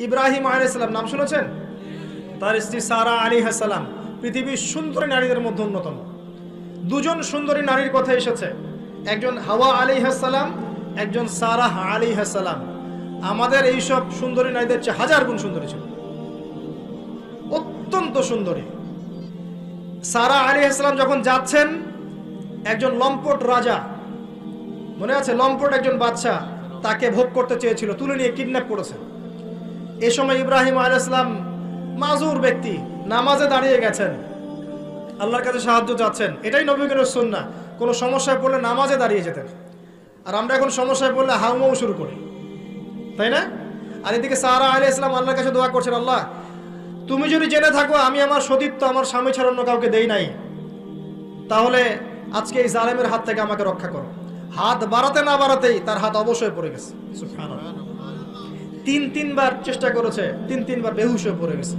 ইব্রাহিম আলাইহিস সালাম নাম শুনেছেন? তার স্ত্রী সারা আলাইহিস সালাম পৃথিবীর সুন্দরী নারীদের মধ্যে অন্যতম। দুজন সুন্দরী নারীর কথা এসেছে, একজন হাওয়া আলাইহিস সালাম, একজন সারাহ আলাইহিস সালাম। আমাদের এইসব সুন্দরী নারীদের চেয়ে হাজার গুণ সুন্দরী ছিল, অত্যন্ত সুন্দরী। সারা আলাইহিস সালাম যখন যাচ্ছেন, একজন লম্পট রাজা, মনে আছে, লম্পট একজন বাদশা তাকে ভোগ করতে চেয়েছিল, তুলে নিয়ে কিডন্যাপ করেছে। এ সময় ইব্রাহিম আলাইহিস সালাম মাজুর ব্যক্তি, নামাজে দাঁড়িয়ে গেছেন, আল্লাহর কাছে সাহায্য চাচ্ছেন। এটাই নবীর সুন্নাহ, কোনো সমস্যায় পড়লে নামাজে দাঁড়িয়ে যেতেন। আর আমরা এখন সমস্যায় পড়লে হাউমাউ শুরু করি, তাই না? আর এদিকে সারা আলাইহিস সালাম আল্লাহর কাছে দোয়া করছেন, আল্লাহ তুমি যদি জেনে থাকো আমি আমার সতীত্ব আমার স্বামী ছাড়া অন্য কাউকে দেই নাই, তাহলে আজকে এই জালেমের হাত থেকে আমাকে রক্ষা করো। হাত বাড়াতে না বাড়াতেই তার হাত অবশ্যই পড়ে গেছে। সুবহানাল্লাহ। তিনবার চেষ্টা করেছে, তিনবার বেহুশ হয়ে পড়ে গেছে।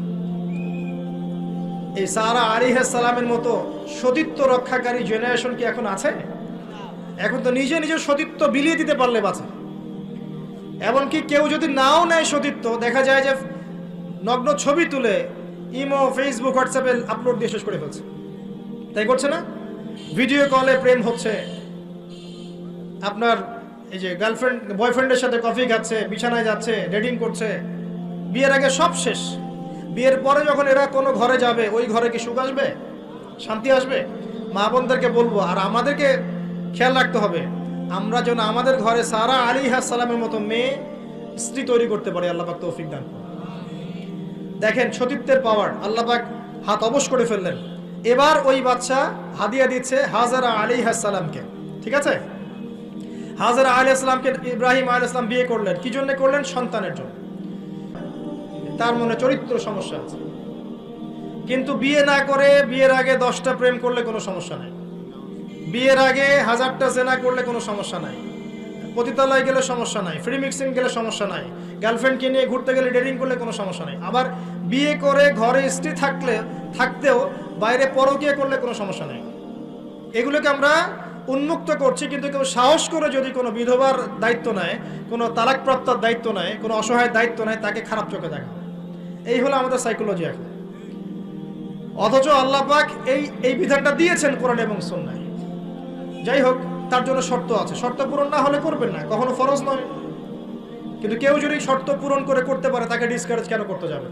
এই সারা আলাইহিস সালামের মতো সতীত্ব রক্ষাকারী জেনারেশন কি এখন আছে? এখন তো নিজে নিজের সতীত্ব বিলিয়ে দিতে পারলে বাঁচে। এমনকি কেউ যদি নাও নেয় সতীত্ব, দেখা যায় যে নগ্ন ছবি তুলে ইমো, ফেসবুক, হোয়াটসঅ্যাপে আপলোড দিয়ে শেষ করে ফেলছে, তাই করছে না? ভিডিও কলে প্রেম হচ্ছে, আপনার এই যে গার্লফ্রেন্ড বয়ফ্রেন্ডের সাথে কফি খাচ্ছে, বিছানায় যাচ্ছে, ডেটিং করছে। বিয়ের আগে সব শেষ, বিয়ের পরে যখন এরা কোনো ঘরে যাবে, ওই ঘরে কি সুখ আসবে, শান্তি আসবে? মা বোনদেরকে বলবো, আর আমাদেরকে খেয়াল রাখতে হবে, আমরা যেন আমাদের ঘরে সারা আলাইহিস সালামের মতো মেয়ে স্ত্রী তৈরি করতে পারি। আল্লাহ পাক তৌফিক দান করুন। দেখেন সতীত্বের পাওয়ার, আল্লাহ পাক হাত অবশ করে ফেললেন। এবার ওই বাচ্চা হাদিয়া দিচ্ছে হাজারা আলাইহিস সালামকে, ঠিক আছে? হাজারা আলাইহিস সালামকে ইব্রাহিম আলাইহিস সালাম বিয়ে করলেন, কি জন্য করলেন? সন্তানের জন্য। তার মনে চরিত্র সমস্যা আছে, কিন্তু বিয়ে না করে বিয়ের আগে 10টা প্রেম করলে কোনো সমস্যা নাই, বিয়ের আগে 1000টা জেনা করলে কোনো সমস্যা নাই, পতিতালয় গেলে সমস্যা নাই, ফ্রি মিক্সিং গেলে সমস্যা নাই, গার্লফ্রেন্ডকে নিয়ে ঘুরতে গেলে ডেটিং করলে কোনো সমস্যা নাই। আবার বিয়ে করে ঘরে স্ত্রী থাকতেও বাইরে পরকীয়া করলে কোনো সমস্যা নাই। এগুলোকে আমরা উন্মুক্ত করছি, কিন্তু কেউ সাহস করে যদি কোনো বিধবার দায়িত্ব নেয়, কোনো তালাকপ্রাপ্তার দায়িত্ব নেয়, কোনো অসহায় দায়িত্ব নেয়, তাকে খারাপ চোখে দেখা। এই হলো আমাদের সাইকোলজি এখন। অথচ আল্লাহ পাক এই বিধানটা দিয়েছেন কোরআন এবং সুন্নাহয়। যাই হোক, তার জন্য শর্ত আছে, শর্ত পূরণ না হলে করবেন না, কখনো ফরজ নয়। কিন্তু কেউ যদি শর্ত পূরণ করে করতে পারে, তাকে ডিসকারেজ কেন করতে যাবে?